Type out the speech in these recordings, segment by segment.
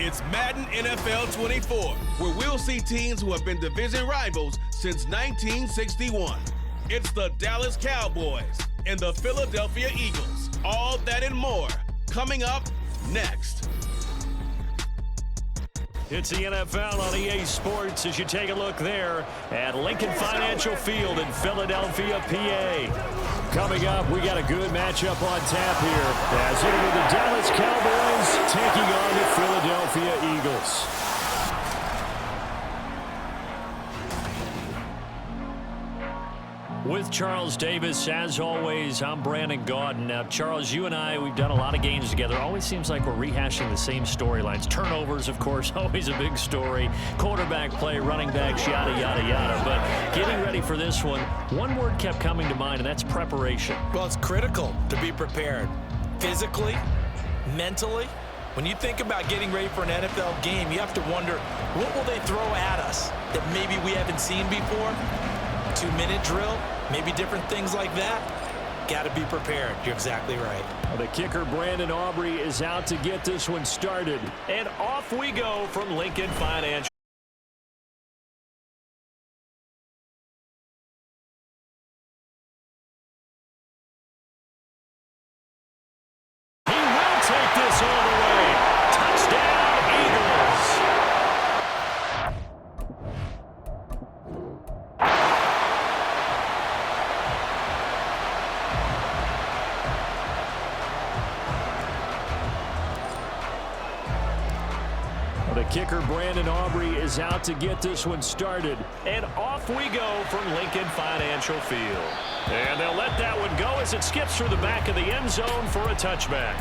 It's Madden NFL 24, where we'll see teams who have been division rivals since 1961. It's the Dallas Cowboys and the Philadelphia Eagles. All that and more coming up next. It's the NFL on EA Sports as you take a look there at Lincoln Financial Field in Philadelphia, PA. Coming up, we got a good matchup on tap here as it will be the Dallas Cowboys taking on the Philadelphia Eagles. With Charles Davis, as always, I'm Brandon Gaudin. Now, Charles, you and I, we've done a lot of games together. Always seems like we're rehashing the same storylines. Turnovers, of course, always a big story. Quarterback play, running backs, yada, yada, yada. But getting ready for this one word kept coming to mind, and that's preparation. Well, it's critical to be prepared. Physically, mentally. When you think about getting ready for an NFL game, you have to wonder, what will they throw at us that maybe we haven't seen before? 2-minute drill, maybe different things like that. Got to be prepared. You're exactly right. The kicker, Brandon Aubrey, is out to get this one started. And off we go from Lincoln Financial. He will take this all the way. Touchdown, Eagles. The kicker, Brandon Aubrey, is out to get this one started. And off we go from Lincoln Financial Field. And they'll let that one go as it skips through the back of the end zone for a touchback.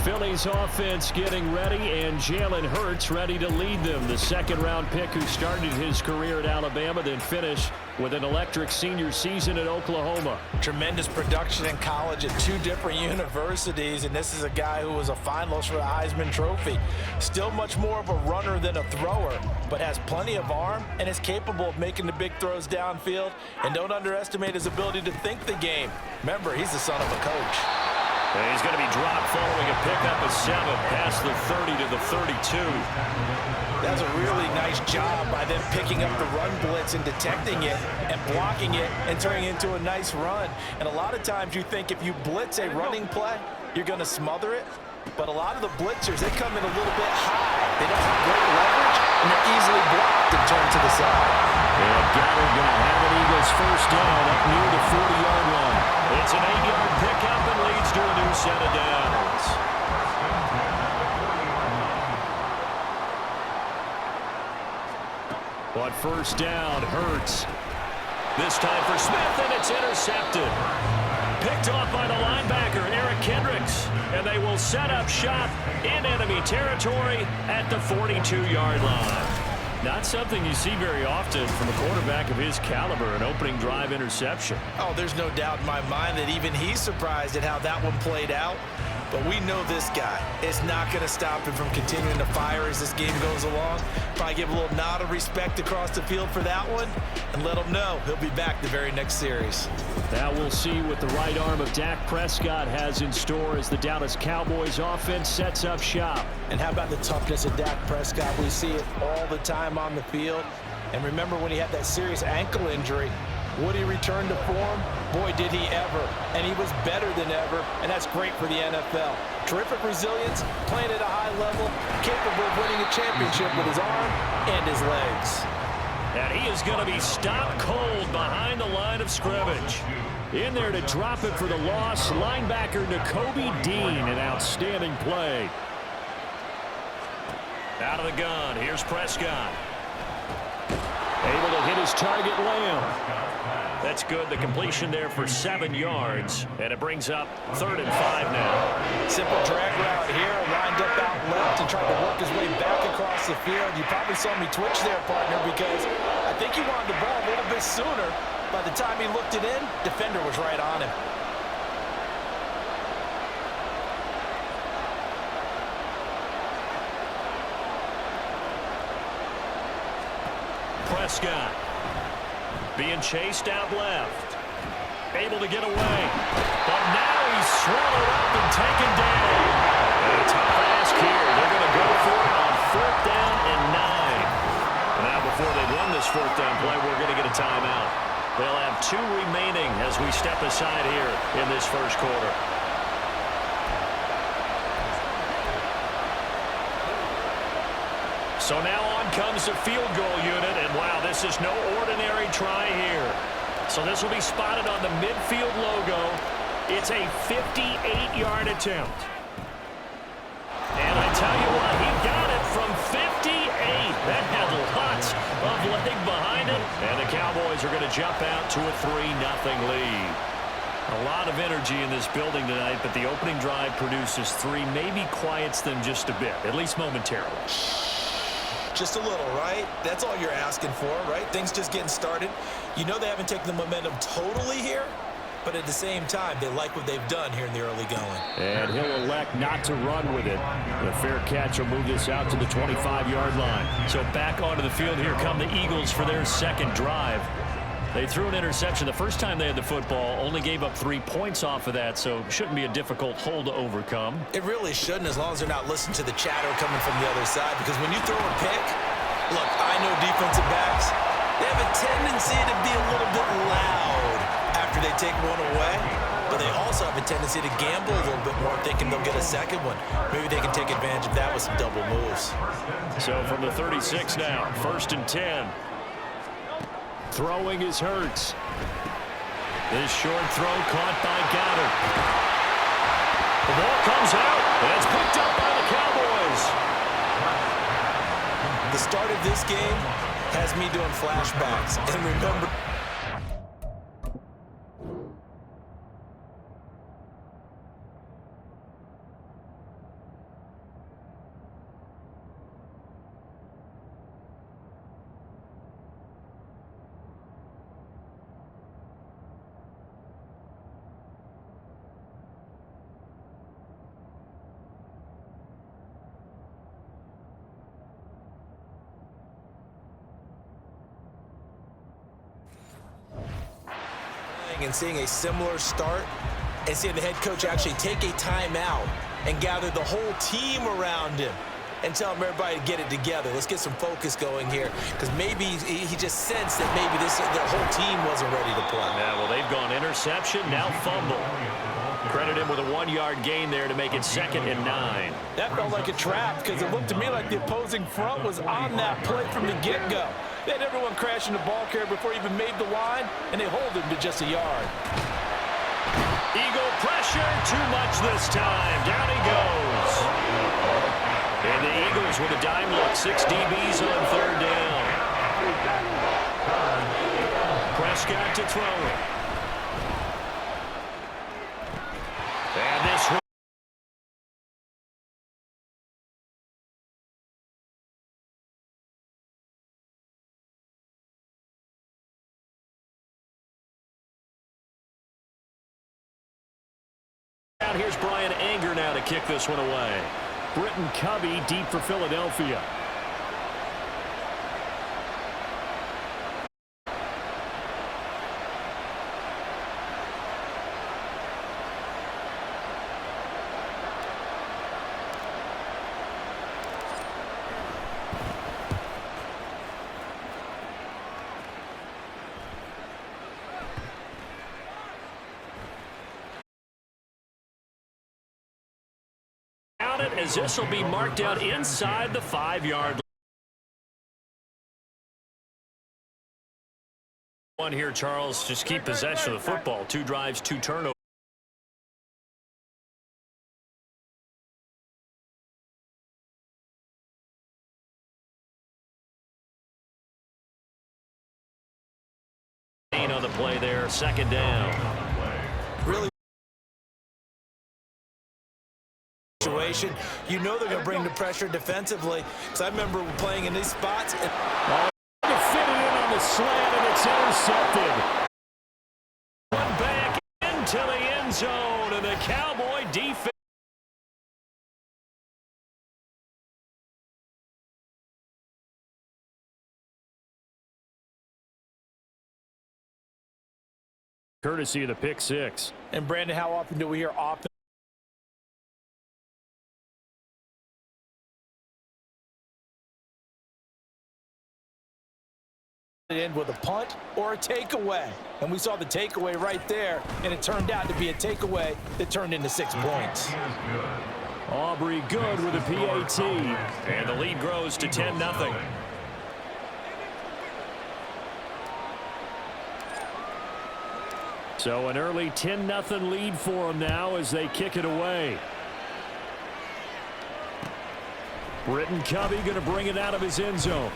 Philly's offense getting ready, and Jalen Hurts ready to lead them. The second-round pick who started his career at Alabama, then finished with an electric senior season at Oklahoma. Tremendous production in college at 2 different universities, and this is a guy who was a finalist for the Heisman Trophy. Still much more of a runner than a thrower, but has plenty of arm and is capable of making the big throws downfield. And don't underestimate his ability to think the game. Remember, he's the son of a coach. And he's going to be dropped following a pickup of 7 past the 30 to the 32. That's a really nice job by them picking up the run blitz and detecting it and blocking it and turning it into a nice run. And a lot of times you think if you blitz a running play, you're going to smother it. But a lot of the blitzers, they come in a little bit high. They don't have great leverage, and they're easily blocked and turned to the side. And Goddard going to have an Eagles first down up near the 40-yard line. It's an 8-yard pickup and leads to a new set of downs. On first down, Hurts. This time for Smith, and it's intercepted. Picked off by the linebacker, Eric Kendricks. And they will set up shop in enemy territory at the 42-yard line. Not something you see very often from a quarterback of his caliber, an opening drive interception. Oh, there's no doubt in my mind that even he's surprised at how that one played out. But we know this guy is not going to stop him from continuing to fire as this game goes along. Probably give a little nod of respect across the field for that one and let him know he'll be back the very next series. Now we'll see what the right arm of Dak Prescott has in store as the Dallas Cowboys offense sets up shop. And how about the toughness of Dak Prescott? We see it all the time on the field. And remember when he had that serious ankle injury, would he return to form? Boy, did he ever. And he was better than ever, and that's great for the NFL. Terrific resilience, playing at a high level, capable of winning a championship with his arm and his legs. And he is going to be stopped cold behind the line of scrimmage. In there to drop it for the loss, linebacker Nakobe Dean, an outstanding play. Out of the gun, here's Prescott. Able to hit his target, Lamb. That's good. The completion there for 7 yards. And it brings up 3rd and 5 now. Simple drag route here, lined up out left and tried to work his way back across the field. You probably saw me twitch there, partner, because I think he wanted the ball a little bit sooner. By the time he looked it in, defender was right on him. Prescott being chased out left. Able to get away. But now he's swallowed up and taken down. And a tough ask here. They're going to go for it on 4th down and 9. Now, before they run this 4th down play, we're going to get a timeout. They'll have 2 remaining as we step aside here in this first quarter. So now on comes the field goal unit, and wow, this is no ordinary try here. So this will be spotted on the midfield logo. It's a 58-yard attempt. And I tell you what, he got it from 58. That had lots of leg behind it. And the Cowboys are going to jump out to a 3-0 lead. A lot of energy in this building tonight, but the opening drive produces 3, maybe quiets them just a bit, at least momentarily. Just a little, right? That's all you're asking for, right? Things just getting started. You know they haven't taken the momentum totally here, but at the same time, they like what they've done here in the early going. And he'll elect not to run with it. The fair catch will move this out to the 25-yard line. So back onto the field here come the Eagles for their second drive. They threw an interception the first time they had the football, only gave up 3 points off of that, so shouldn't be a difficult hole to overcome. It really shouldn't, as long as they're not listening to the chatter coming from the other side, because when you throw a pick, look, I know defensive backs, they have a tendency to be a little bit loud after they take one away, but they also have a tendency to gamble a little bit more, thinking they'll get a second one. Maybe they can take advantage of that with some double moves. So from the 36 now, 1st and 10. Throwing is Hurts. This short throw caught by Goddard. The ball comes out, and it's picked up by the Cowboys. The start of this game has me doing flashbacks. And remember, and seeing a similar start and seeing the head coach actually take a timeout and gather the whole team around him and tell him everybody to get it together. Let's get some focus going here, because maybe he just sensed that maybe their whole team wasn't ready to play. Yeah, well, they've gone interception, now fumble. Credit him with a 1-yard gain there to make it 2nd and 9. That felt like a trap, because it looked to me like the opposing front was on that play from the get-go. They had everyone crashing the ball carrier before he even made the line, and they hold him to just a yard. Eagle pressure, too much this time. Down he goes. And the Eagles with a dime look, 6 DBs on 3rd down. Prescott to throw it. And this one. Here's Brian Anger now to kick this one away. Britton Covey deep for Philadelphia. As this will be marked out inside the 5-yard line. Here, Charles, just keep possession of the football. 2 drives, 2 turnovers. On the play there, 2nd down. Really. You know they're going to bring the pressure defensively, because I remember playing in these spots. And to fit it in on the slant, and it's intercepted. One back into the end zone, and the Cowboy defense. Courtesy of the pick 6. And Brandon, how often do we hear offense? end with a punt or a takeaway. And we saw the takeaway right there, and it turned out to be a takeaway that turned into 6 points. Aubrey good with a PAT. And the lead grows to 10-0. So an early 10-0 lead for them now as they kick it away. Britton Covey going to bring it out of his end zone.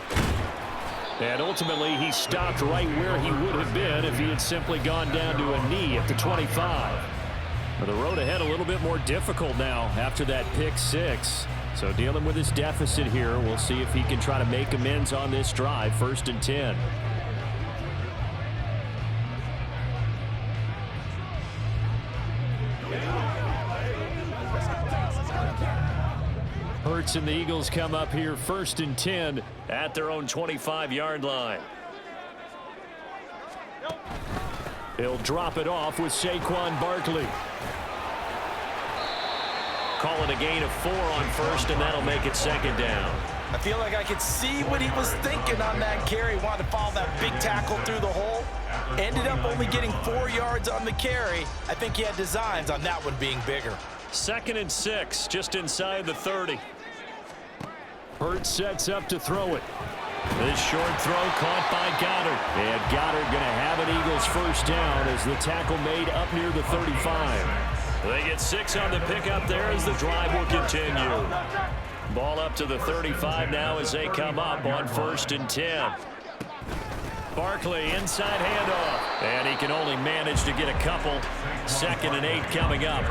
And ultimately, he stopped right where he would have been if he had simply gone down to a knee at the 25. But the road ahead a little bit more difficult now after that pick six. So dealing with his deficit here, we'll see if he can try to make amends on this drive. 1st and 10. Hurts and the Eagles come up here 1st and 10 at their own 25-yard line. He'll drop it off with Saquon Barkley. Call it a gain of 4 on 1st, and that'll make it 2nd down. I feel like I could see what he was thinking on that carry. Wanted to follow that big tackle through the hole. Ended up only getting 4 yards on the carry. I think he had designs on that one being bigger. 2nd and 6, just inside the 30. Hurts sets up to throw it. This short throw caught by Goddard. And Goddard going to have an Eagles 1st down as the tackle made up near the 35. They get 6 on the pickup there as the drive will continue. Ball up to the 35 now as they come up on 1st and 10. Barkley inside handoff. And he can only manage to get a couple. 2nd and 8 coming up.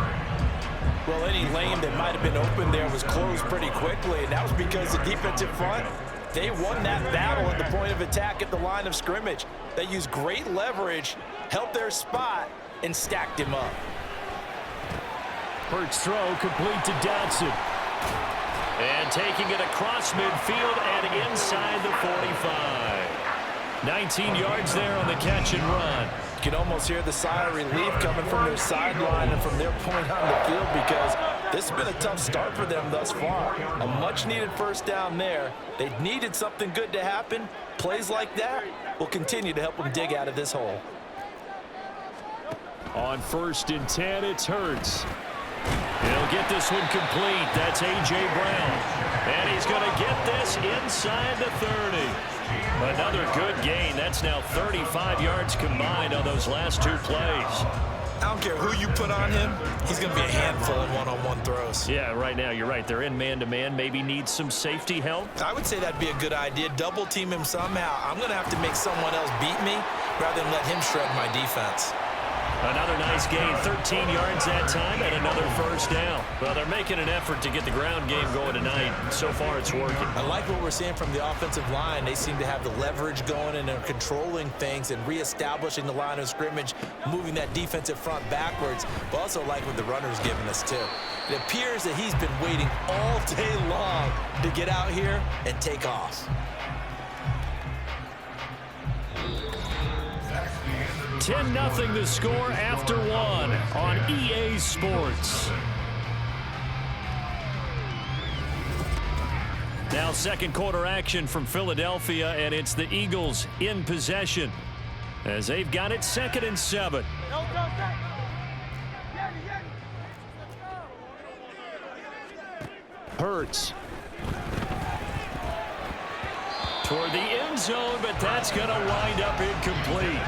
Well, any lane that might have been open there was closed pretty quickly, and that was because the defensive front, they won that battle at the point of attack at the line of scrimmage. They used great leverage, held their spot, and stacked him up. Hurts throw complete to Dotson. And taking it across midfield and inside the 45. 19 yards there on the catch and run. You can almost hear the sigh of relief coming from their sideline and from their point on the field because this has been a tough start for them thus far. A much-needed 1st down there. They needed something good to happen. Plays like that will continue to help them dig out of this hole. On 1st and 10, it's Hurts. He'll get this one complete. That's A.J. Brown. And he's going to get this inside the 30. Another good gain. That's now 35 yards combined on those last 2 plays. I don't care who you put on him. He's going to be a handful in one-on-one throws. Yeah, right now you're right. They're in man-to-man. Maybe needs some safety help. I would say that'd be a good idea. Double team him somehow. I'm going to have to make someone else beat me rather than let him shred my defense. Another nice gain, 13 yards that time, and another 1st down. Well, they're making an effort to get the ground game going tonight. So far, it's working. I like what we're seeing from the offensive line. They seem to have the leverage going, and they're controlling things and reestablishing the line of scrimmage, moving that defensive front backwards, but also like what the runner's giving us, too. It appears that he's been waiting all day long to get out here and take off. 10-0 the score after 1 on EA Sports. Now 2nd quarter action from Philadelphia, and it's the Eagles in possession as they've got it 2nd and 7. Hurts. Toward the end zone, but that's going to wind up incomplete.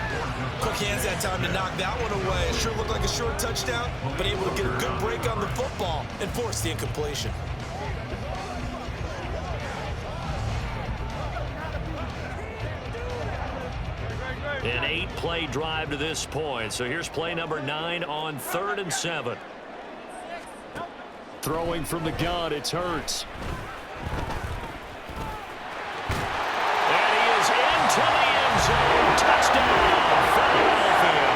Quick hands that time to knock that one away. It sure looked like a short touchdown, but able to get a good break on the football and force the incompletion. An 8-play drive to this point. So here's play number 9 on 3rd and 7. Throwing from the gun, it's Hurts. To the end zone, touchdown, Philadelphia.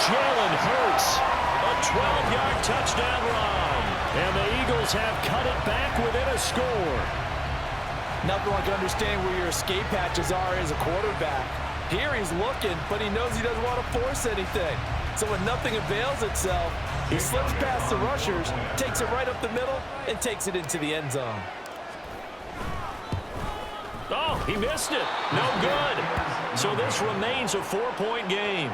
Jalen Hurts, a 12-yard touchdown run. And the Eagles have cut it back within a score. Nothing like understanding where your escape hatches are as a quarterback. Here he's looking, but he knows he doesn't want to force anything. So when nothing avails itself, he slips past the rushers, takes it right up the middle, and takes it into the end zone. Oh, he missed it. No good. So this remains a 4-point game.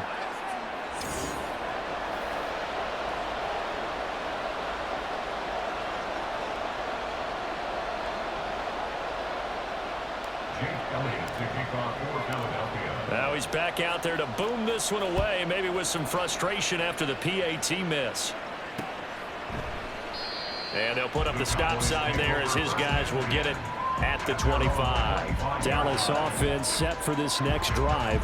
Now he's back out there to boom this one away, maybe with some frustration after the PAT miss. And they'll put up the stop sign there as his guys will get it at the 25. Dallas offense set for this next drive.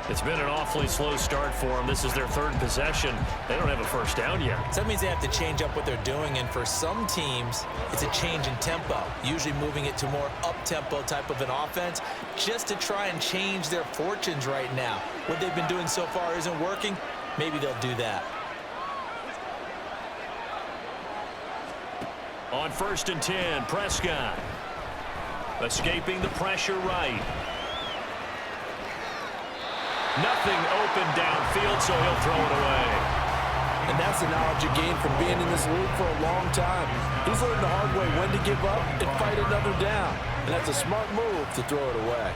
It's been an awfully slow start for them. This is their third possession. They don't have a first down yet. So that means they have to change up what they're doing, and for some teams, it's a change in tempo, usually moving it to more up-tempo type of an offense just to try and change their fortunes right now. What they've been doing so far isn't working. Maybe they'll do that. On 1st and 10, Prescott. Escaping the pressure right. Nothing open downfield, so he'll throw it away. And that's the knowledge you gain from being in this league for a long time. He's learned the hard way when to give up and fight another down. And that's a smart move to throw it away.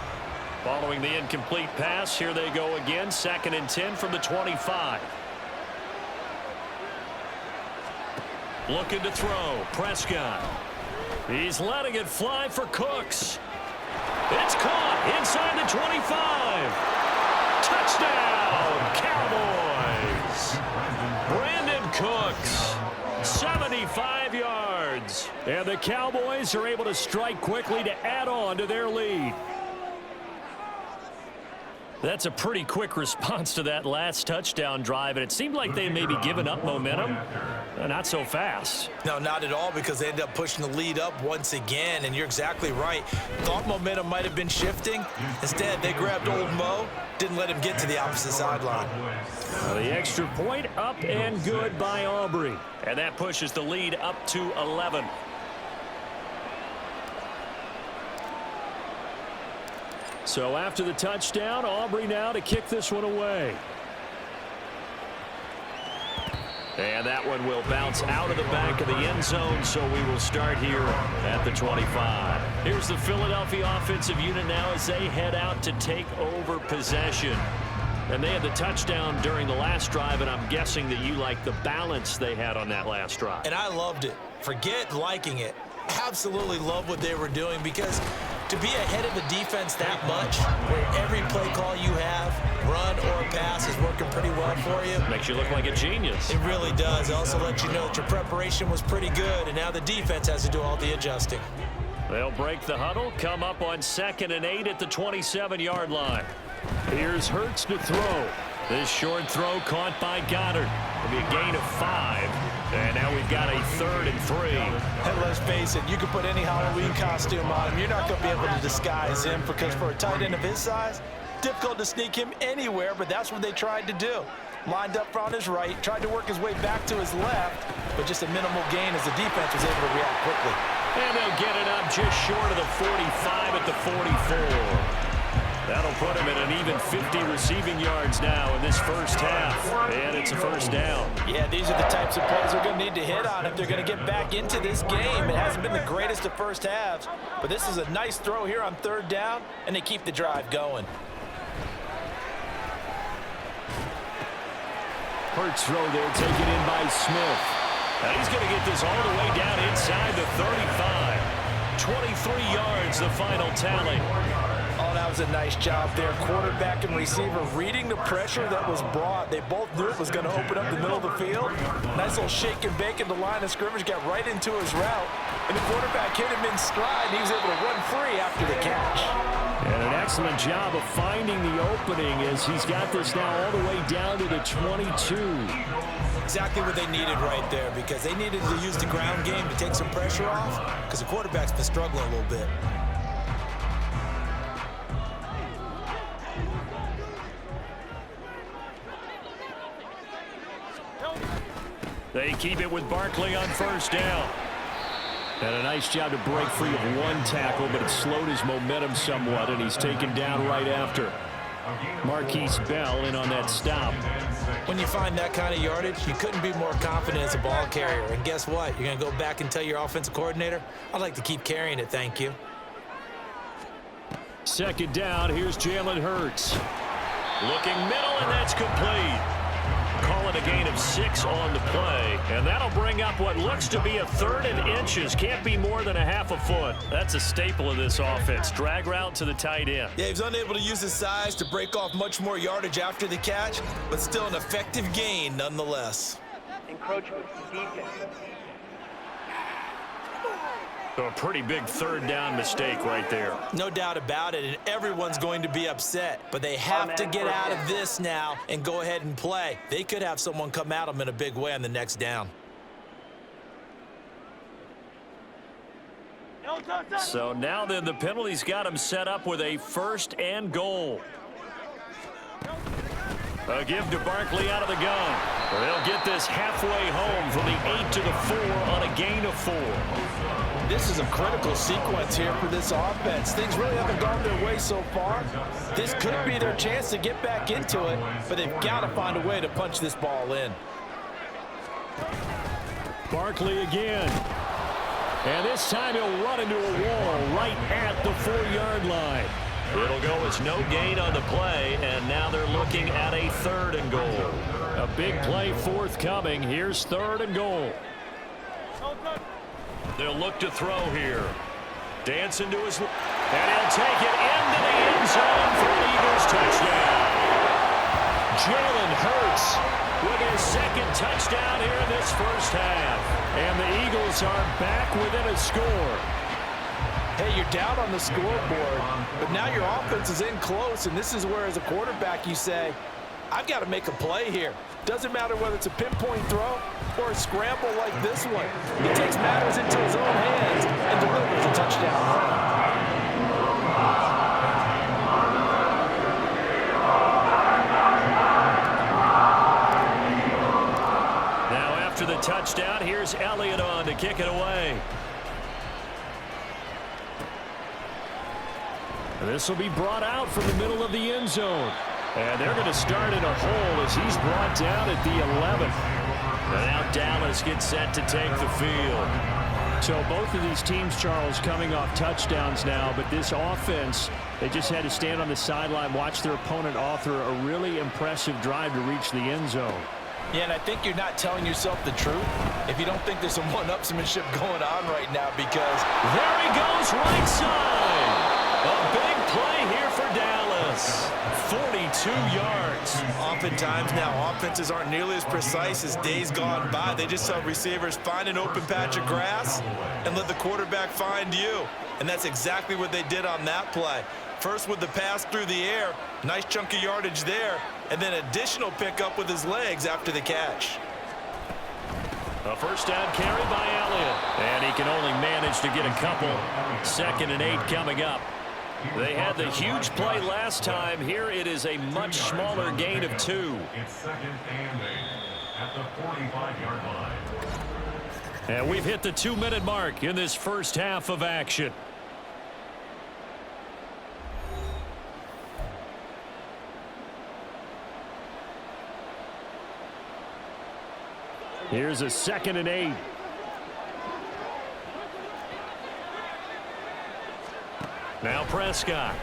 Following the incomplete pass, here they go again. 2nd and 10 from the 25. Looking to throw. Prescott. He's letting it fly for Cooks. It's caught inside the 25. Touchdown, Cowboys. Brandon Cooks, 75 yards. And the Cowboys are able to strike quickly to add on to their lead. That's a pretty quick response to that last touchdown drive, and it seemed like they may be giving up momentum. Not so fast. No, not at all, because they ended up pushing the lead up once again, and you're exactly right. Thought momentum might have been shifting. Instead, they grabbed old Mo, didn't let him get to the opposite sideline. The extra point up and good by Aubrey. And that pushes the lead up to 11. So after the touchdown, Aubrey now to kick this one away. And that one will bounce out of the back of the end zone, so we will start here at the 25. Here's the Philadelphia offensive unit now as they head out to take over possession. And they had the touchdown during the last drive, and I'm guessing that you like the balance they had on that last drive. And I loved it. Forget liking it. Absolutely love what they were doing, because to be ahead of the defense that much, where every play call you have, run or pass, is working pretty well for you. Makes you look like a genius. It really does. It also lets you know that your preparation was pretty good, and now the defense has to do all the adjusting. They'll break the huddle, come up on 2nd and 8 at the 27-yard line. Here's Hurts to throw. This short throw caught by Goddard. It'll be a gain of 5. And now we've got a 3rd and 3. And let's face it, you can put any Halloween costume on him. You're not going to be able to disguise him, because for a tight end of his size, difficult to sneak him anywhere, but that's what they tried to do. Lined up on his right, tried to work his way back to his left, but just a minimal gain as the defense was able to react quickly. And they'll get it up just short of the 45 at the 44. That'll put him at an even 50 receiving yards now in this first half. And it's a first down. Yeah, these are the types of plays they're going to need to hit on if they're going to get back into this game. It hasn't been the greatest of first halves, but this is a nice throw here on 3rd down, and they keep the drive going. Hurts throw there, taken in by Smith. And he's going to get this all the way down inside the 35. 23 yards, the final tally. Oh, that was a nice job there. Quarterback and receiver reading the pressure that was brought. They both knew it was going to open up the middle of the field. Nice little shake and bake in the line of scrimmage, got right into his route. And the quarterback hit him in stride, and he was able to run free after the catch. And an excellent job of finding the opening as he's got this now all the way down to the 22. Exactly what they needed right there, because they needed to use the ground game to take some pressure off, because the quarterback's been struggling a little bit. They keep it with Barkley on 1st down. And a nice job to break free of one tackle, but it slowed his momentum somewhat, and he's taken down right after. Marquise Bell in on that stop. When you find that kind of yardage, you couldn't be more confident as a ball carrier. And guess what? You're going to go back and tell your offensive coordinator, I'd like to keep carrying it, thank you. Second down, here's Jalen Hurts. Looking middle, and that's complete. Call it a gain of 6 on the play, and that'll bring up what looks to be a 3rd and inches. Can't be more than a half a foot. That's a staple of this offense. Drag route to the tight end. Yeah, he was unable to use his size to break off much more yardage after the catch, but still an effective gain nonetheless. Encroachment, defense. So a pretty big 3rd down mistake right there. No doubt about it, and everyone's going to be upset. But they have to get out of this now and go ahead and play. They could have someone come at them in a big way on the next down. So now then the penalty's got him set up with a 1st and goal. A give to Barkley out of the gun. They'll get this halfway home from the 8 to the 4 on a gain of 4. This is a critical sequence here for this offense. Things really haven't gone their way so far. This could be their chance to get back into it, but they've got to find a way to punch this ball in. Barkley again. And this time he'll run into a wall right at the 4-yard line. It'll go as no gain on the play, and now they're looking at a 3rd and goal. A big play forthcoming. Here's 3rd and goal. They'll look to throw here. Dancing to his... And he'll take it into the end zone for an Eagles touchdown. Jalen Hurts with his 2nd touchdown here in this first half. And the Eagles are back within a score. Hey, you're down on the scoreboard, but now your offense is in close, and this is where, as a quarterback, you say, I've got to make a play here. Doesn't matter whether it's a pinpoint throw or a scramble like this one. He takes matters into his own hands and delivers a touchdown run. Now after the touchdown, here's Elliott on to kick it away. This will be brought out from the middle of the end zone. And they're going to start in a hole as he's brought down at the 11. And now Dallas gets set to take the field. So both of these teams, Charles, coming off touchdowns now, but this offense, they just had to stand on the sideline, watch their opponent author a really impressive drive to reach the end zone. Yeah, and I think you're not telling yourself the truth if you don't think there's some one-upsmanship going on right now, because there he goes right side. A big play here for Dallas. 42 yards. Oftentimes now offenses aren't nearly as precise as days gone by. They just saw receivers find an open patch of grass and let the quarterback find you. And that's exactly what they did on that play. First with the pass through the air, nice chunk of yardage there, and then additional pickup with his legs after the catch. A first down carry by Elliott. And he can only manage to get a couple. 2nd and 8 coming up. They had the huge play last time. Here it is a much smaller gain of 2. It's 2nd and 8 at the 45-yard line. And we've hit the 2-minute mark in this first half of action. Here's a 2nd and 8. Now Prescott.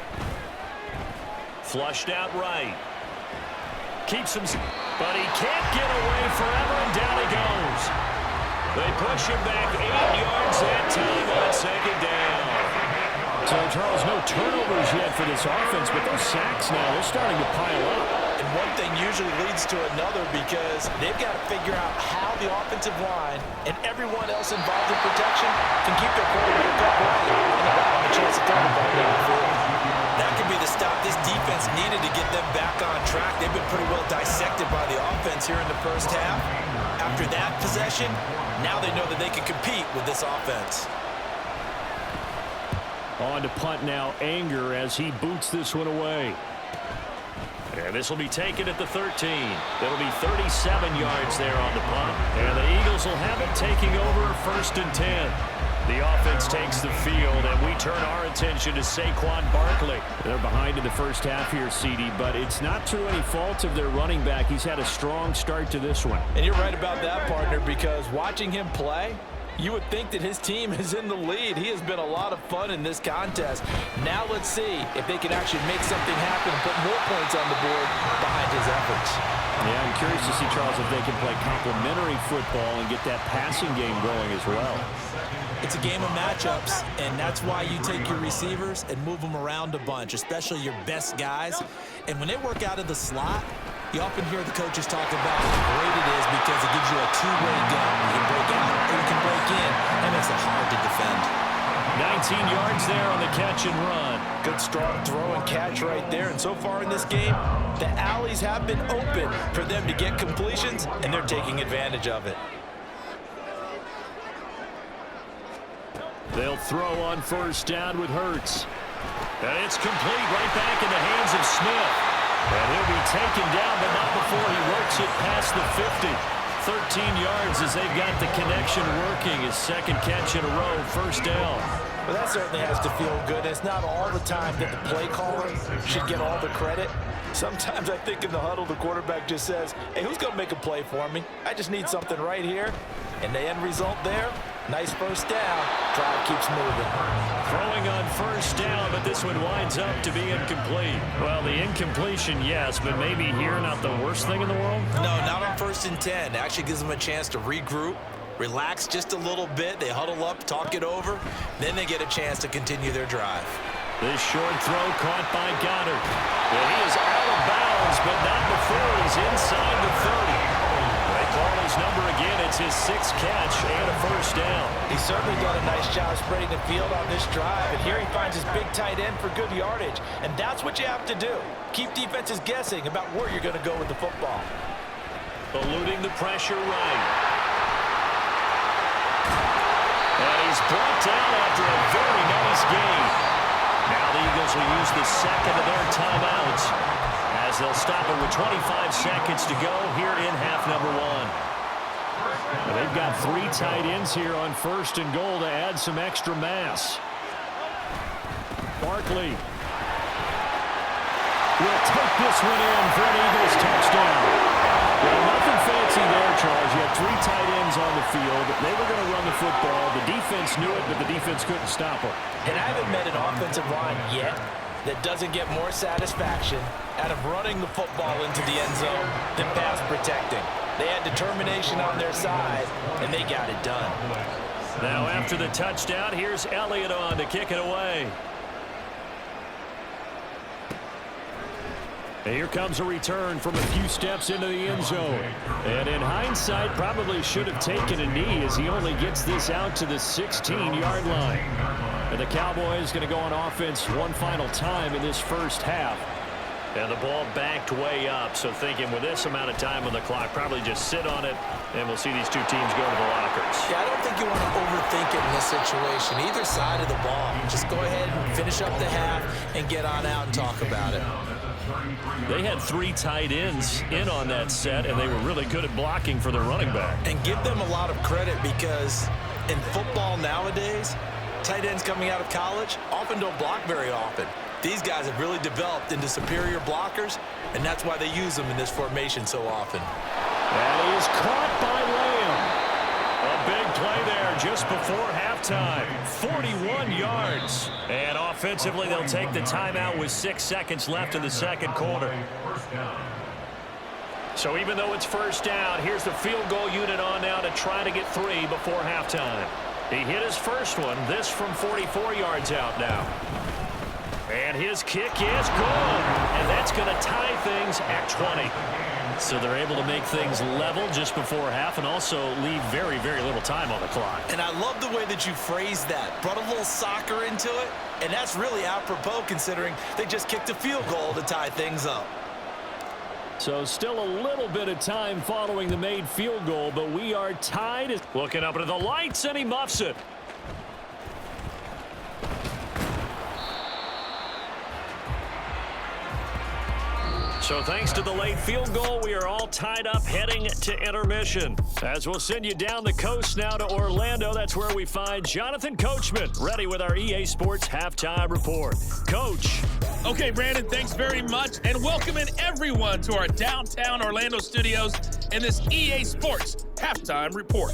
Flushed out right. Keeps him, but he can't get away forever, and down he goes. They push him back 8 yards that time on 2nd down. So, Charles, no turnovers yet for this offense, but those sacks now, they're starting to pile up. And one thing usually leads to another, because they've got to figure out how the offensive line and everyone else involved in protection can keep their quarterback upright and allow them a chance to throw the ball down the field. That could be the stop this defense needed to get them back on track. They've been pretty well dissected by the offense here in the first half. After that possession, now they know that they can compete with this offense. On to punt now, Anger, as he boots this one away. And this will be taken at the 13. It'll be 37 yards there on the punt. And the Eagles will have it, taking over 1st and 10. The offense takes the field, and we turn our attention to Saquon Barkley. They're behind in the first half here, CD, but it's not through any fault of their running back. He's had a strong start to this one. And you're right about that, partner, because watching him play, You would think that his team is in the lead. He has been a lot of fun in this contest. Now let's see if they can actually make something happen and put more points on the board behind his efforts. Yeah, I'm curious to see, Charles, if they can play complementary football and get that passing game going as well. It's a game of matchups, and that's why you take your receivers and move them around a bunch, especially your best guys. And when they work out of the slot, you often hear the coaches talk about how great it is because it gives you a two-way gun. You can break out or you can break in. That makes it hard to defend. 19 yards there on the catch and run. Good strong throw and catch right there. And so far in this game, the alleys have been open for them to get completions, and they're taking advantage of it. They'll throw on first down with Hurts. And it's complete right back in the hands of Smith. And he'll be taken down, but not before he works it past the 50. 13 yards as they've got the connection working. His second catch in a row, first down. Well, that certainly has to feel good. It's not all the time that the play caller should get all the credit. Sometimes I think in the huddle, the quarterback just says, hey, who's going to make a play for me? I just need something right here. And the end result there, nice first down. Drive keeps moving. Throwing on first down, but this one winds up to be incomplete. Well, the incompletion, yes, but maybe here not the worst thing in the world? No, not on 1st and 10. It actually gives them a chance to regroup, relax just a little bit. They huddle up, talk it over. Then they get a chance to continue their drive. This short throw caught by Goddard. And he is out of bounds, but not before he's inside the 30. They call his number again. It's his 6th catch and a first down. He's certainly done a nice job spreading the field on this drive. And here he finds his big tight end for good yardage. And that's what you have to do. Keep defenses guessing about where you're going to go with the football. Eluding the pressure right. And he's brought down after a very nice gain. Now the Eagles will use the second of their timeouts as they'll stop it with 25 seconds to go here in half number 1. And they've got 3 tight ends here on 1st and goal to add some extra mass. Barkley will take this one in for an Eagles touchdown. Well, nothing fancy there, Charles. You had 3 tight ends on the field. They were going to run the football. The defense knew it, but the defense couldn't stop them. And I haven't met an offensive line yet that doesn't get more satisfaction out of running the football into the end zone than pass protecting. They had determination on their side, and they got it done. Now after the touchdown, here's Elliott on to kick it away. And here comes a return from a few steps into the end zone. And in hindsight, probably should have taken a knee as he only gets this out to the 16-yard line. And the Cowboys going to go on offense one final time in this first half. And the ball backed way up, so thinking with this amount of time on the clock, probably just sit on it, and we'll see these two teams go to the lockers. Yeah, I don't think you want to overthink it in this situation. Either side of the ball. Just go ahead and finish up the half and get on out and talk about it. They had 3 tight ends in on that set, and they were really good at blocking for their running back. And give them a lot of credit because in football nowadays, tight ends coming out of college often don't block very often. These guys have really developed into superior blockers, and that's why they use them in this formation so often. And he is caught by Lamb. A big play there just before halftime. 41 yards. And offensively, they'll take the timeout with 6 seconds left in the second quarter. So even though it's first down, here's the field goal unit on now to try to get 3 before halftime. He hit his first one, this from 44 yards out now. And his kick is good. And that's going to tie things at 20. So they're able to make things level just before half and also leave very, very little time on the clock. And I love the way that you phrased that. Brought a little soccer into it. And that's really apropos considering they just kicked a field goal to tie things up. So still a little bit of time following the made field goal, but we are tied. Looking up into the lights, and he muffs it. So thanks to the late field goal, we are all tied up heading to intermission. As we'll send you down the coast now to Orlando, that's where we find Jonathan Coachman, ready with our EA Sports Halftime Report. Coach. Okay, Brandon, thanks very much, and welcoming everyone to our downtown Orlando studios in this EA Sports Halftime Report.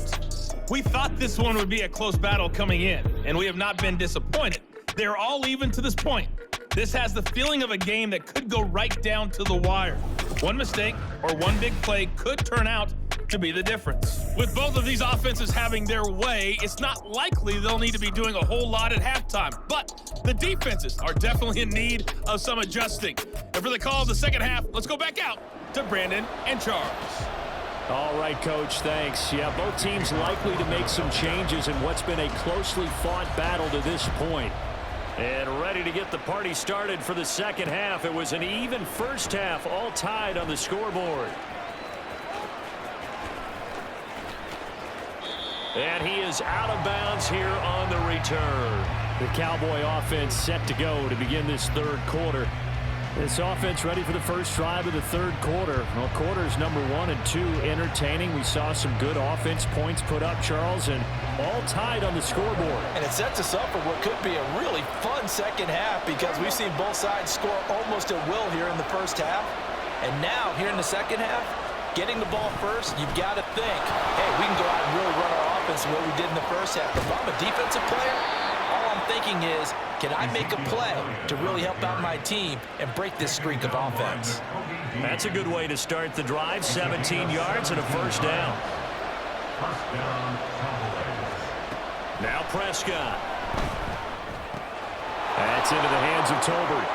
We thought this one would be a close battle coming in, and we have not been disappointed. They're all even to this point. This has the feeling of a game that could go right down to the wire. One mistake or one big play could turn out to be the difference. With both of these offenses having their way, it's not likely they'll need to be doing a whole lot at halftime. But the defenses are definitely in need of some adjusting. And for the call of the second half, let's go back out to Brandon and Charles. All right, Coach, thanks. Yeah, both teams likely to make some changes in what's been a closely fought battle to this point. And ready to get the party started for the second half. It was an even first half, all tied on the scoreboard. And he is out of bounds here on the return. The Cowboy offense set to go to begin this third quarter. This offense ready for the first drive of the third quarter. Well, quarters number 1 and 2 entertaining. We saw some good offense points put up, Charles, and all tied on the scoreboard. And it sets us up for what could be a really fun second half because we've seen both sides score almost at will here in the first half. And now, here in the second half, getting the ball first, you've got to think, hey, we can go out and really run our offense the way we did in the first half. If I'm a defensive player, all I'm thinking is, can I make a play to really help out my team and break this streak of offense? That's a good way to start the drive. 17 yards and a first down. Now Prescott. That's into the hands of Tolbert.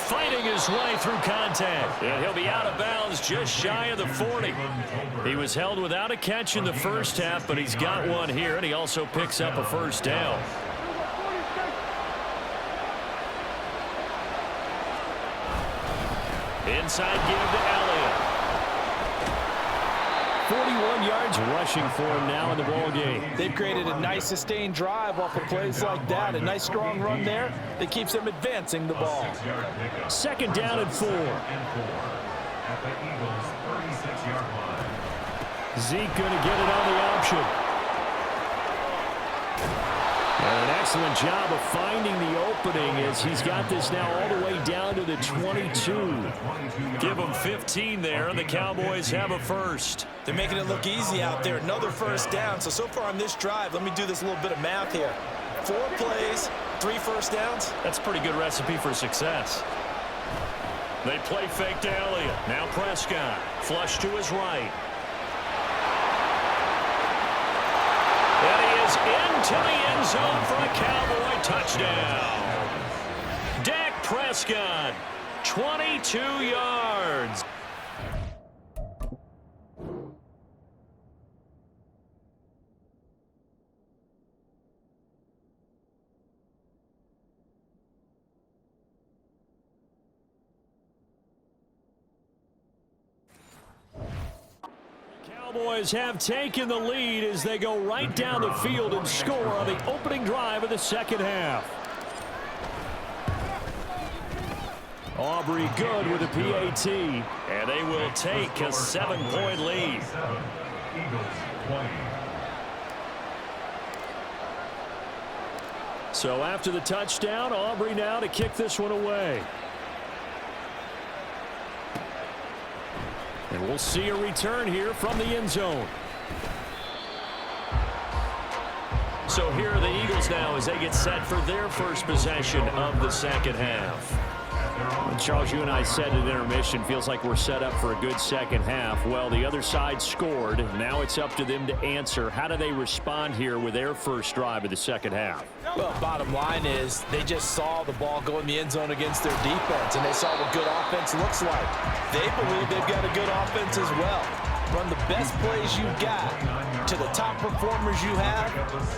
Fighting his way through contact. And he'll be out of bounds just shy of the 40. He was held without a catch in the first half, but he's got one here, and he also picks up a first down. Inside give to Elliott. 41 yards rushing for him now in the ball game. They've created a nice sustained drive off of plays like that. A nice strong run there that keeps them advancing the ball. Second down and 4. At the Eagles' 36-yard line. Zeke going to get it on the option. And an excellent job of finding the opening as he's got this now all the way down to the 22. Give him 15 there, and the Cowboys have a first. They're making it look easy out there. Another first down. So far on this drive, let me do this little bit of math here. 4 plays, 3 first downs. That's a pretty good recipe for success. They play fake to Elliott. Now Prescott. Flush to his right. And he is into the end zone for a Cowboy touchdown. Dak Prescott, 22 yards. Cowboys have taken the lead as they go right down the field and score on the opening drive of the second half. Aubrey good with a PAT, and they will take a 7-point lead. Eagles 20. So after the touchdown, Aubrey now to kick this one away. And we'll see a return here from the end zone. So here are the Eagles now as they get set for their first possession of the second half. Charles, you and I said at intermission, feels like we're set up for a good second half. Well, the other side scored. Now it's up to them to answer. How do they respond here with their first drive of the second half? Well, bottom line is they just saw the ball go in the end zone against their defense, and they saw what good offense looks like. They believe they've got a good offense as well. Run the best plays you've got to the top performers you have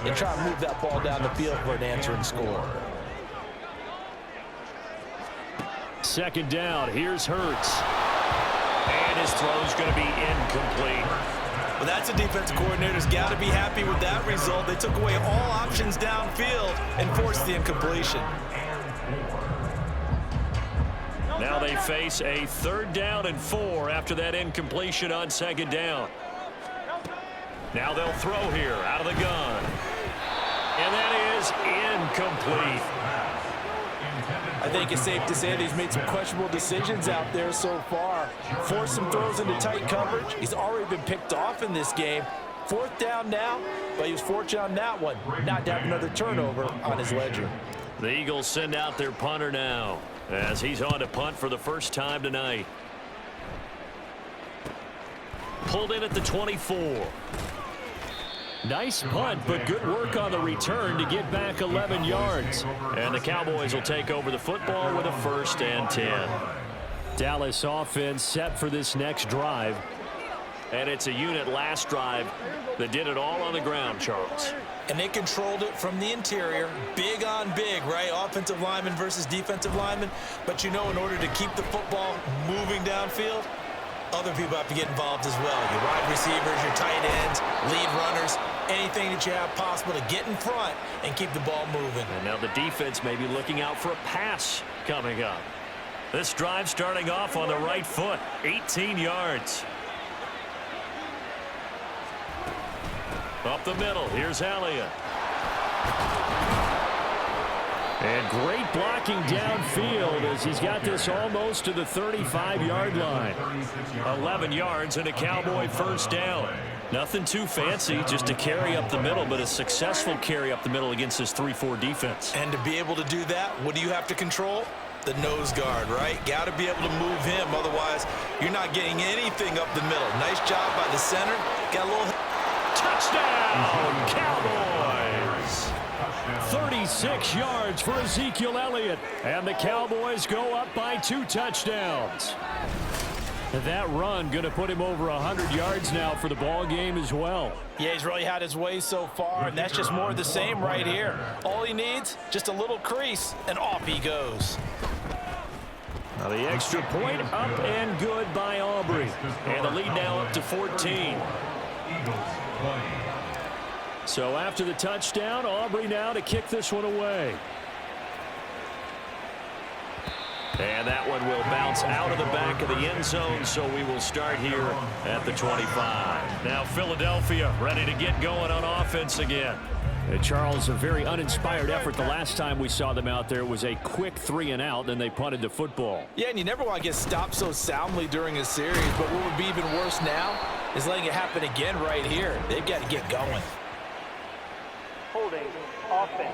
and try to move that ball down the field for an answering score. Second down, here's Hurts. And his throw's going to be incomplete. Well, that's a defensive coordinator's got to be happy with that result. They took away all options downfield and forced the incompletion. Now they face a 3rd down and 4 after that incompletion on second down. Now they'll throw here out of the gun. And that is incomplete. I think it's safe to say that he's made some questionable decisions out there so far. Forced some throws into tight coverage. He's already been picked off in this game. 4th down now, but he was fortunate on that one not to have another turnover on his ledger. The Eagles send out their punter now as he's on to punt for the first time tonight. Pulled in at the 24. Nice punt, but good work on the return to get back 11 yards. And the Cowboys will take over the football with a 1st and 10. Dallas offense set for this next drive. And it's a unit last drive that did it all on the ground, Charles. And they controlled it from the interior, big on big, right? Offensive lineman versus defensive lineman. But you know, in order to keep the football moving downfield, other people have to get involved as well. Your wide receivers, your tight ends, lead runners, anything that you have possible to get in front and keep the ball moving. And now the defense may be looking out for a pass coming up. This drive starting off on the right foot, 18 yards. Up the middle, here's Elliott. And great blocking downfield as he's got this almost to the 35-yard line. 11 yards and a Cowboy 1st down. Nothing too fancy, just a carry up the middle, but a successful carry up the middle against this 3-4 defense. And to be able to do that, what do you have to control? The nose guard, right? Got to be able to move him, otherwise you're not getting anything up the middle. Nice job by the center. Got a little... Touchdown, Cowboys! 36 yards for Ezekiel Elliott. And the Cowboys go up by 2 touchdowns. That run going to put him over 100 yards now for the ball game as well. Yeah, he's really had his way so far, and that's just more of the same right here. All he needs, just a little crease, and off he goes. Now the extra point up and good by Aubrey. And the lead now up to 14. So after the touchdown, Aubrey now to kick this one away. And that one will bounce out of the back of the end zone, so we will start here at the 25. Now Philadelphia ready to get going on offense again. And Charles, a very uninspired effort the last time we saw them out there. It was a quick 3-and-out, then they punted the football. Yeah, and you never want to get stopped so soundly during a series, but what would be even worse now is letting it happen again right here. They've got to get going. Holding offense.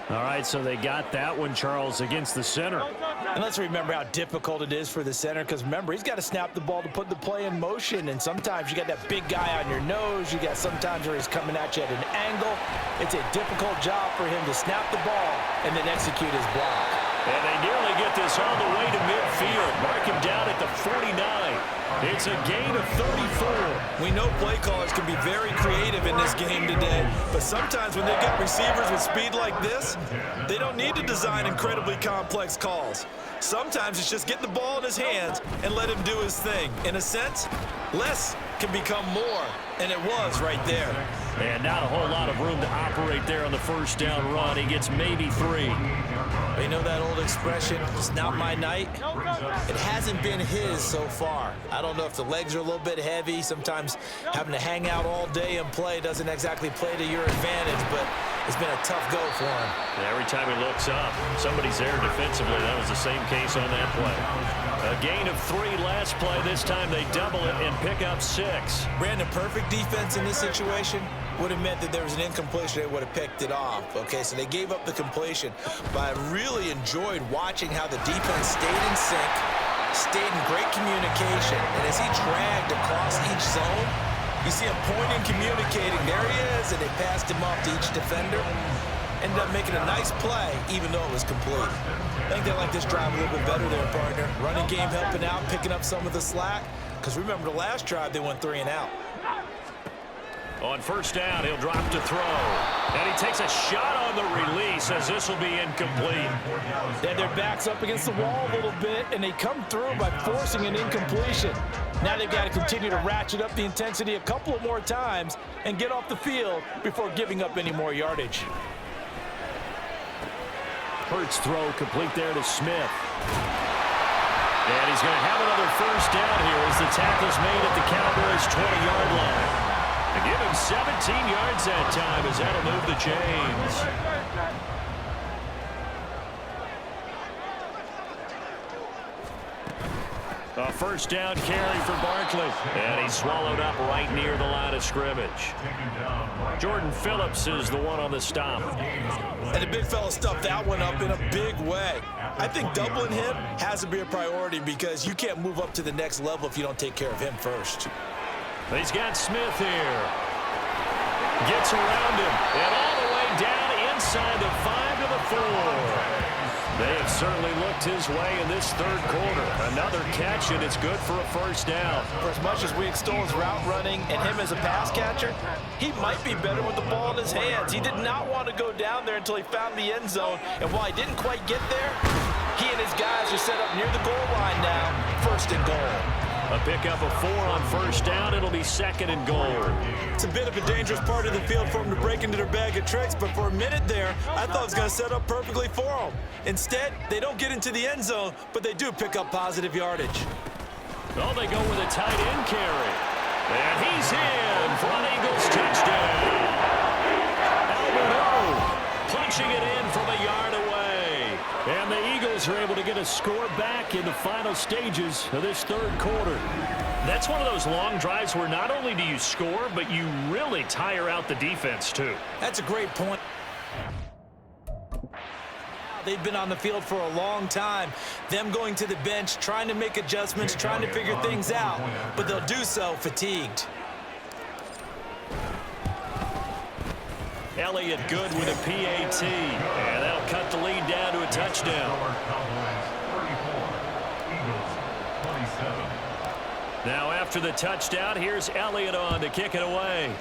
All right, so they got that one, Charles, against the center. And let's remember how difficult it is for the center, because remember, he's got to snap the ball to put the play in motion, and sometimes you got that big guy on your nose. You got sometimes where he's coming at you at an angle. It's a difficult job for him to snap the ball and then execute his block. And they nearly get this all the way to midfield. Mark him down at the 49. It's a gain of 34. We know play callers can be very creative in this game today, but sometimes when they've got receivers with speed like this, they don't need to design incredibly complex calls. Sometimes it's just get the ball in his hands and let him do his thing. In a sense, less can become more, and it was right there. And not a whole lot of room to operate there on the 1st down run. He gets maybe 3. You know that old expression, it's not my night? It hasn't been his so far. I don't know if the legs are a little bit heavy. Sometimes having to hang out all day and play doesn't exactly play to your advantage, but it's been a tough go for him. And every time he looks up, somebody's there defensively. That was the same case on that play. A gain of 3 last play. This time they double it and pick up 6. Brandon, perfect defense in this situation would have meant that there was an incompletion. They would have picked it off. Okay, so they gave up the completion. But I really enjoyed watching how the defense stayed in sync, stayed in great communication. And as he dragged across each zone, you see him pointing, communicating. There he is, and they passed him off to each defender. Ended up making a nice play, even though it was complete. I think they like this drive a little bit better there, partner. Running game helping out, picking up some of the slack. Because remember, the last drive, they went 3-and-out. On 1st down, he'll drop to throw. And he takes a shot on the release as this will be incomplete. They had their backs up against the wall a little bit, and they come through by forcing an incompletion. Now they've got to continue to ratchet up the intensity a couple of more times and get off the field before giving up any more yardage. Hurts throw complete there to Smith. And he's going to have another 1st down here as the tackle's made at the Cowboys' 20-yard line. To give him 17 yards that time as that'll move the chains. A first down carry for Barkley. And he's swallowed up right near the line of scrimmage. Jordan Phillips is the one on the stop. And the big fella stuffed that one up in a big way. I think doubling him has to be a priority because you can't move up to the next level if you don't take care of him first. He's got Smith here. Gets around him. And all the way down inside the 5 to the 4. They have certainly looked his way in this third quarter. Another catch, and it's good for a first down. For as much as we extol his route running and him as a pass catcher, he might be better with the ball in his hands. He did not want to go down there until he found the end zone. And while he didn't quite get there, he and his guys are set up near the goal line now. First and goal. A pickup of 4 on first down. It'll be second and goal. It's a bit of a dangerous part of the field for them to break into their bag of tricks, but for a minute there, I thought it was going to set up perfectly for them. Instead, they don't get into the end zone, but they do pick up positive yardage. Oh, they go with a tight end carry. And he's in for an Eagles touchdown. Albert punching it in from a yard away. And the Eagles are able to get a score back in the final stages of this third quarter. That's one of those long drives where not only do you score, but you really tire out the defense, too. That's a great point. They've been on the field for a long time. Them going to the bench, trying to make adjustments, trying to figure things out, but they'll do so fatigued. Elliott good with a PAT, and that'll cut the lead down to a touchdown. Now after the touchdown, here's Elliott on to kick it away.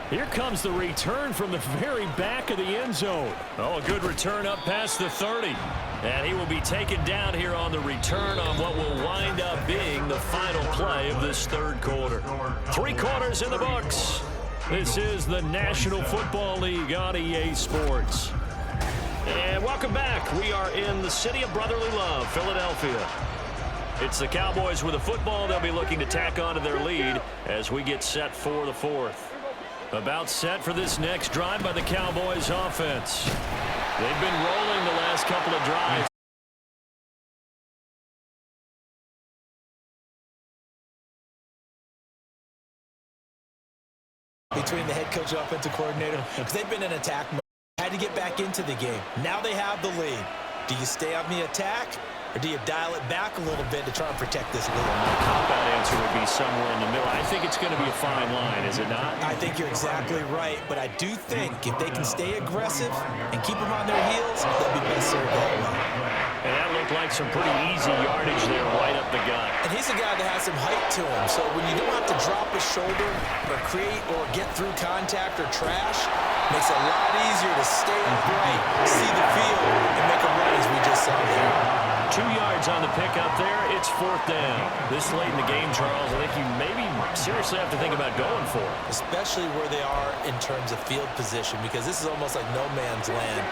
Here comes the return from the very back of the end zone. Oh, a good return up past the 30. And he will be taken down here on the return on what will wind up being the final play of this third quarter. 3 quarters in the books. This is the National Football League on EA Sports. And welcome back. We are in the city of brotherly love, Philadelphia. It's the Cowboys with a football. They'll be looking to tack on to their lead as we get set for the fourth. About set for this next drive by the Cowboys offense. They've been rolling the last couple of drives. Between the head coach and offensive coordinator, because they've been in attack mode. Had to get back into the game. Now they have the lead. Do you stay on the attack, or do you dial it back a little bit to try and protect this lead? My cop-out answer would be somewhere in the middle. I think it's going to be a fine line, is it not? I think you're exactly right, but I do think if they can stay aggressive and keep them on their heels, they'll be best served that way. And that looked like some pretty easy yardage there right up the gut. And he's a guy that has some height to him, so when you don't have to drop his shoulder or create or get through contact or trash, makes it a lot easier to stay upright, see the field, and make a run as we just saw there. 2 yards on the pickup there. It's fourth down. This late in the game, Charles, I think you maybe seriously have to think about going for it. Especially where they are in terms of field position, because this is almost like no man's land.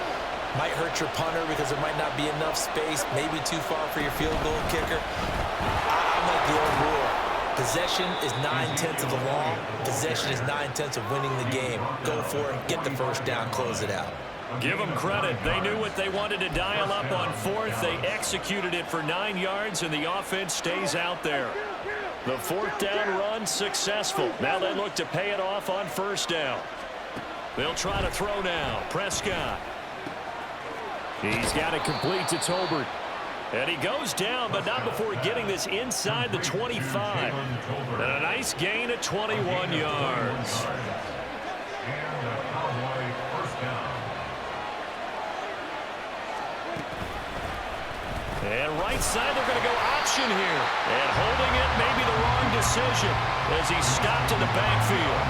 Might hurt your punter because there might not be enough space, maybe too far for your field goal kicker. I'm like the old rule. Possession is 9/10 of the law. Possession is 9/10 of winning the game. Go for it, get the first down, close it out. Give them credit. They knew what they wanted to dial up on fourth. They executed it for 9 yards, and the offense stays out there. The fourth down run successful. Now they look to pay it off on first down. They'll try to throw now. Prescott. He's got it complete to Tolbert. And he goes down, but not before getting this inside the 25. And a nice gain of 21 yards. And right side, they're going to go option here. And holding it may be the wrong decision as he stopped in the backfield.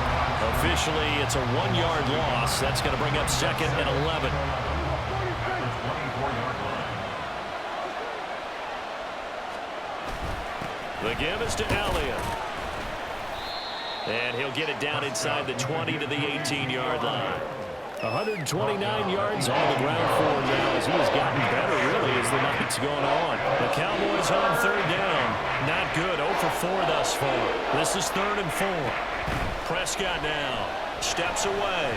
Officially, it's a 1-yard loss. That's going to bring up second and 11. The give is to Elliott. And he'll get it down inside the 20 to the 18-yard line. 129 yards on the ground for him now as he has gotten better, really, as the night's gone on. The Cowboys on third down. Not good. 0 for 4 thus far. This is 3rd and 4. Prescott now steps away.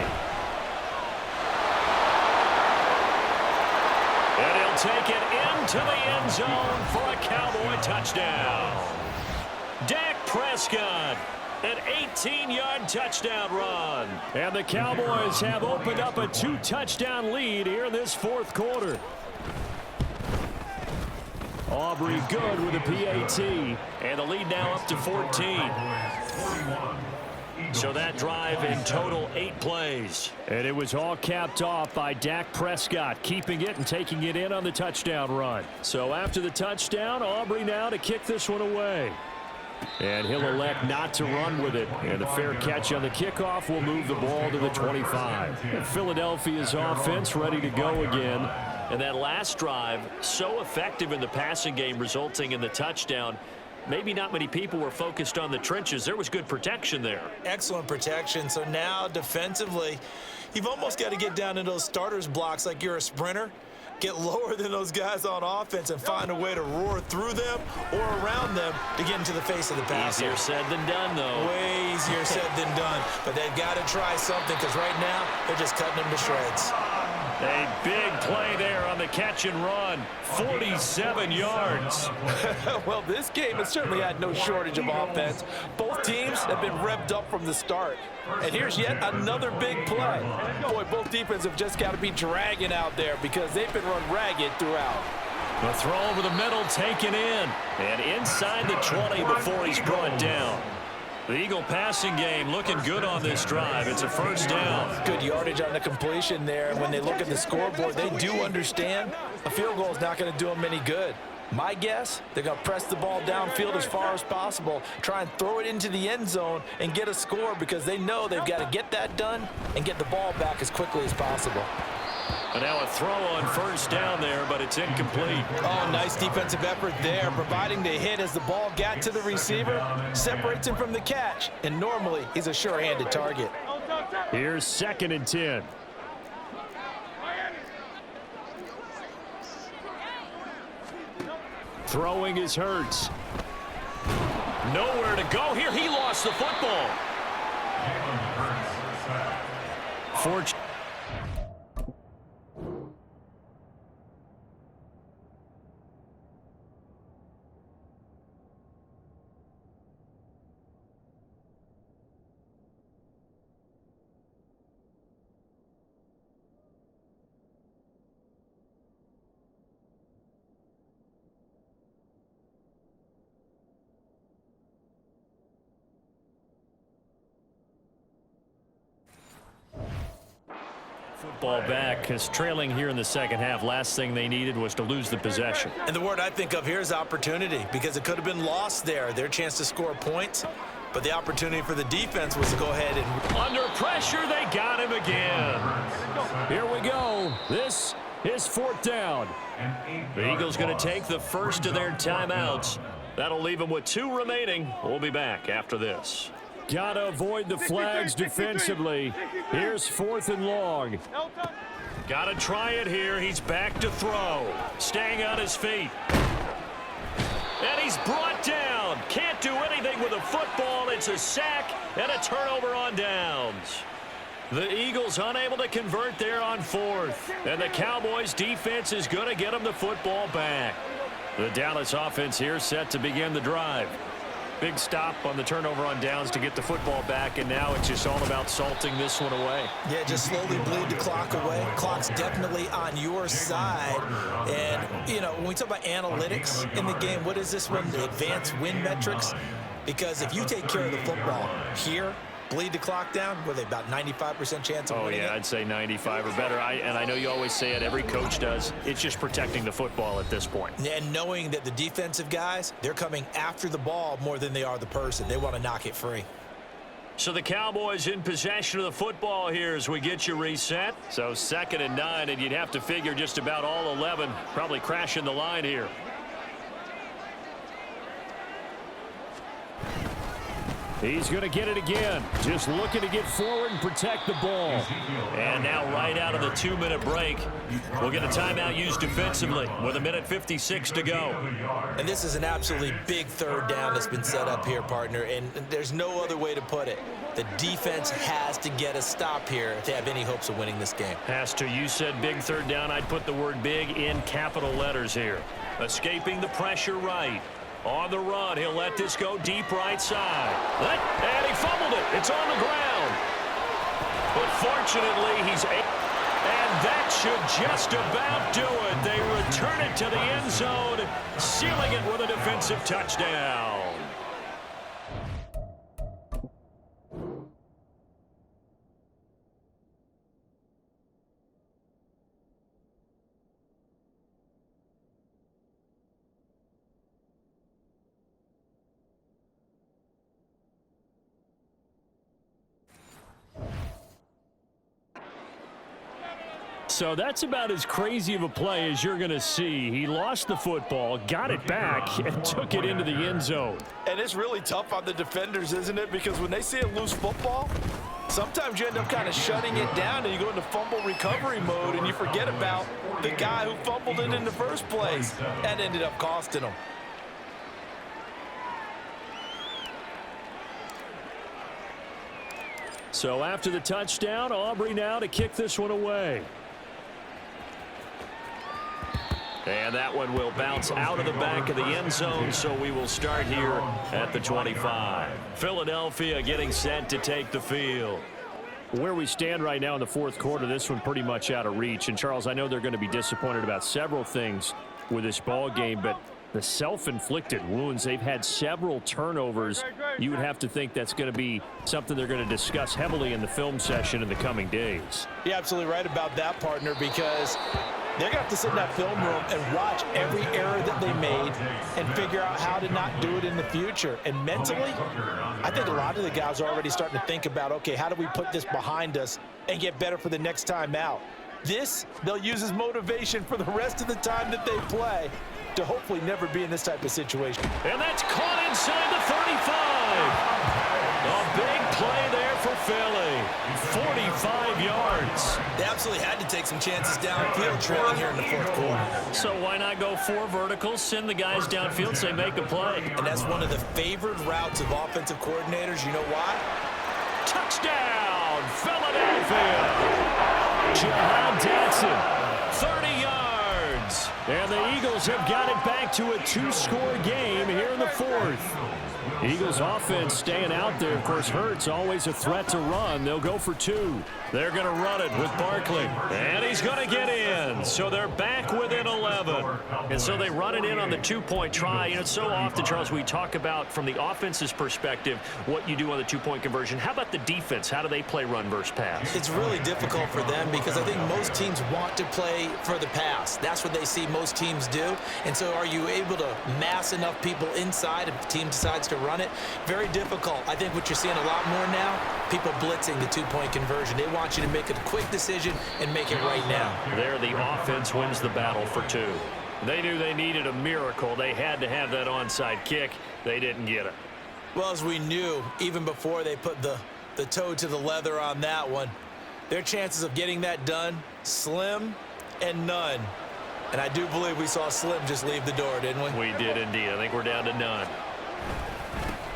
And he'll take it into the end zone for a Cowboy touchdown. Dak Prescott, an 18-yard touchdown run. And the Cowboys have opened up a 2-touchdown lead here in this fourth quarter. Aubrey good with a PAT, and the lead now up to 14. So that drive in total 8 plays. And it was all capped off by Dak Prescott, keeping it and taking it in on the touchdown run. So after the touchdown, Aubrey now to kick this one away. And he'll elect not to run with it. And a fair catch on the kickoff will move the ball to the 25. And Philadelphia's offense ready to go again. And that last drive, so effective in the passing game, resulting in the touchdown. Maybe not many people were focused on the trenches. There was good protection there. Excellent protection. So now defensively, you've almost got to get down into those starters blocks like you're a sprinter. Get lower than those guys on offense and find a way to roar through them or around them to get into the face of the passer. Easier said than done, though. Way easier said than done. But they've got to try something because right now they're just cutting them to shreds. A big play there on the catch and run. 47 yards. Well, this game has certainly had no shortage of offense. Both teams have been revved up from the start. And here's yet another big play. Boy, both defenses have just got to be dragging out there because they've been run ragged throughout. The throw over the middle taken in. And inside the 20 before he's brought down. The Eagle passing game looking good on this drive. It's a first down. Good yardage on the completion there. When they look at the scoreboard, they do understand a field goal is not going to do them any good. My guess, they're going to press the ball downfield as far as possible, try and throw it into the end zone and get a score because they know they've got to get that done and get the ball back as quickly as possible. And now a throw on first down there, but it's incomplete. Oh, nice defensive effort there, providing the hit as the ball got to the receiver, separates him from the catch, and normally he's a sure-handed target. Here's 2nd and 10. Throwing is Hurts. Nowhere to go here. He lost the football. Ball back is trailing here in the second half. Last thing they needed was to lose the possession. And the word I think of here is opportunity because it could have been lost there. Their chance to score points, but the opportunity for the defense was to go ahead and... Under pressure, they got him again. Here we go. This is 4th down. The Eagles going to take the first of their timeouts. That'll leave them with 2 remaining. We'll be back after this. Gotta avoid the flags defensively. Here's 4th and long. Gotta try it here. He's back to throw. Staying on his feet. And he's brought down. Can't do anything with a football. It's a sack and a turnover on downs. The Eagles unable to convert there on 4th. And the Cowboys defense is going to get them the football back. The Dallas offense here set to begin the drive. Big stop on the turnover on downs to get the football back, and now it's just all about salting this one away. Yeah, just slowly bleed the clock away. Clock's definitely on your side. And, you know, when we talk about analytics in the game, what is this one? The advanced win metrics? Because if you take care of the football here, bleed the clock down, were they about 95% chance of winning it? I'd say 95 or better. And I know you always say it, every coach does. It's just protecting the football at this point. And knowing that the defensive guys, they're coming after the ball more than they are the person. They want to knock it free. So the Cowboys in possession of the football here as we get you reset. So 2nd and 9, and you'd have to figure just about all 11 probably crashing the line here. He's going to get it again. Just looking to get forward and protect the ball. And now right out of the 2-minute break, we'll get a timeout used defensively with 1:56 to go. And this is an absolutely big third down that's been set up here, partner, and there's no other way to put it. The defense has to get a stop here if they have any hopes of winning this game. Has to. You said big third down. I'd put the word big in capital letters here. Escaping the pressure right. On the run, he'll let this go deep right side. And he fumbled it. It's on the ground. But fortunately, he's able. And that should just about do it. They return it to the end zone, sealing it with a defensive touchdown. So that's about as crazy of a play as you're going to see. He lost the football, got it back, and took it into the end zone. And it's really tough on the defenders, isn't it? Because when they see a loose football, sometimes you end up kind of shutting it down and you go into fumble recovery mode and you forget about the guy who fumbled it in the first place. That ended up costing him. So after the touchdown, Aubrey now to kick this one away. And that one will bounce out of the back of the end zone, so we will start here at the 25. Philadelphia getting set to take the field. Where we stand right now in the fourth quarter, this one pretty much out of reach. And, Charles, I know they're going to be disappointed about several things with this ball game, but the self-inflicted wounds, they've had several turnovers. You would have to think that's going to be something they're going to discuss heavily in the film session in the coming days. You're absolutely right about that, partner, because they're going to have to sit in that film room and watch every error that they made and figure out how to not do it in the future. And mentally, I think a lot of the guys are already starting to think about, okay, how do we put this behind us and get better for the next time out? This, they'll use as motivation for the rest of the time that they play to hopefully never be in this type of situation. And that's caught inside the 35. A big play there for Philly. 45 yards. They absolutely had to take some chances downfield trailing here in the fourth quarter. So why not go 4 verticals, send the guys downfield, say make a play. And that's one of the favored routes of offensive coordinators. You know why? Touchdown, Philadelphia. Jahan Dotson. 30 yards. And the Eagles have got it back to a 2-score game here in the fourth. Eagles offense staying out there. Of course, Hurts always a threat to run. They'll go for 2. They're going to run it with Barkley. And he's going to get in. So they're back within 11. And so they run it in on the 2-point try. You know, so often, Charles, we talk about from the offense's perspective what you do on the 2-point conversion. How about the defense? How do they play run versus pass? It's really difficult for them because I think most teams want to play for the pass. That's what they see most teams do. And so are you able to mass enough people inside if the team decides to run it? Very difficult. I think what you're seeing a lot more now, people blitzing the 2-point conversion. They want you to make a quick decision and make it right now. There, the offense wins the battle for 2. They knew they needed a miracle. They had to have that onside kick. They didn't get it. Well, as we knew, even before they put the toe to the leather on that one, their chances of getting that done, slim and none. And I do believe we saw Slim just leave the door, didn't we? We did indeed. I think we're down to none.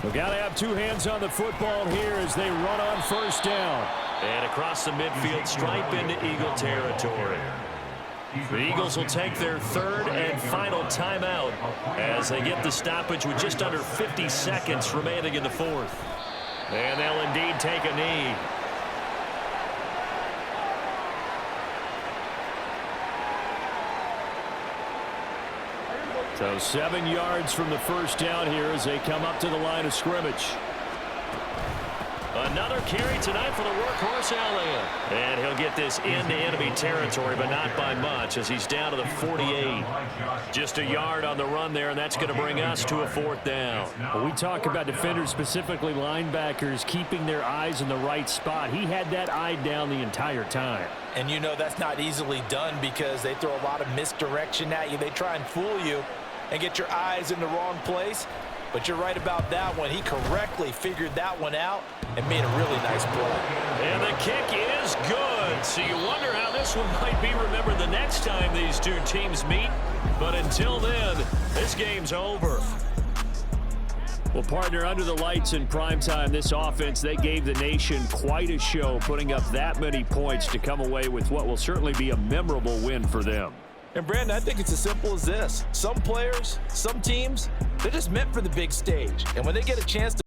We've got to have 2 hands on the football here as they run on first down. And across the midfield, stripe into Eagle territory. The Eagles will take their 3rd and final timeout as they get the stoppage with just under 50 seconds remaining in the 4th. And they'll indeed take a knee. So 7 yards from the first down here as they come up to the line of scrimmage. Another carry tonight for the workhorse Elliott. And he'll get this into enemy territory, but not by much as he's down to the 48. Just a yard on the run there, and that's going to bring us to a 4th down. When we talk about defenders, specifically linebackers, keeping their eyes in the right spot. He had that eye down the entire time. And you know that's not easily done because they throw a lot of misdirection at you. They try and fool you and get your eyes in the wrong place. But you're right about that one. He correctly figured that one out and made a really nice play. And the kick is good. So you wonder how this one might be remembered the next time these two teams meet. But until then, this game's over. Well, partner, under the lights in primetime, this offense, they gave the nation quite a show, putting up that many points to come away with what will certainly be a memorable win for them. And, Brandon, I think it's as simple as this. Some players, some teams, they're just meant for the big stage. And when they get a chance to